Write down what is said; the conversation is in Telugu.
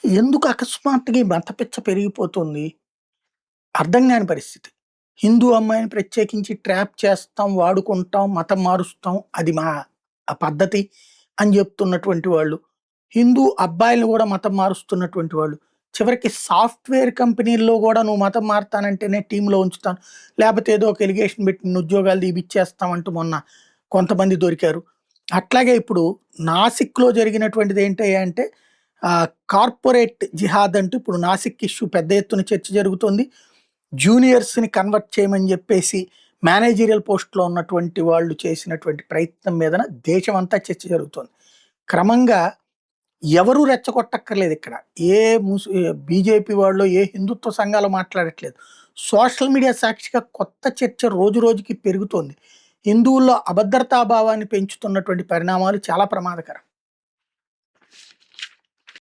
ఎందుకు అకస్మాత్తుగా ఈ మత పిచ్చ పెరిగిపోతుంది? అర్థం గాని పరిస్థితి. హిందూ అమ్మాయిని ప్రత్యేకించి ట్రాప్ చేస్తాం, వాడుకుంటాం, మతం మారుస్తాం. అది మా పద్ధతి అని జెప్తున్నటువంటి వాళ్ళు. హిందూ అబ్బాయిల్ని గూడా మతం మారుస్తున్నటువంటి వాళ్ళు. చివరికి సాఫ్ట్‌వేర్ కంపెనీల్లో గూడా నువ్వు మతం మారతానంటేనే టీమ్‌లో ఉంచుతాను. లేపోతే ఏదో ఒక ఎలిగేషన్ పెట్టి నిన్ను ఉద్యోగాలు తీపిచ్చేస్తాం అంటూ మొన్న కొంతమంది దొరికారు. అట్లాగే ఇప్పుడు నాసిక్‌లో జరిగినటువంటిది ఏంటి అంటే కార్పొరేట్ జిహాద్ అంటూ ఇప్పుడు నాసిక్ ఇష్యూ పెద్ద ఎత్తున చర్చ జరుగుతోంది. జూనియర్స్‌ని కన్వర్ట్ చేయమని జెప్పేసి మేనేజీరియల్ పోస్ట్‌లో ఉన్నటువంటి వాళ్ళు చేసినటువంటి ప్రయత్నం మీదన దేశమంతా చర్చ జరుగుతోంది. క్రమంగా ఎవరు రెచ్చగొట్టక్కర్లేదిక్కడ. ఏ బీజేపీ వాళ్ళో, ఏ హిందుత్వ సంఘాలు మాట్లాడట్లేదు. సోషల్ మీడియా సాక్షిగా కొత్త చర్చ రోజు రోజుకి పెరుగుతోంది. హిందువుల్లో అభద్రతా భావాన్ని పెంచుతున్నటువంటి పరిణామాలు చాలా ప్రమాదకరం.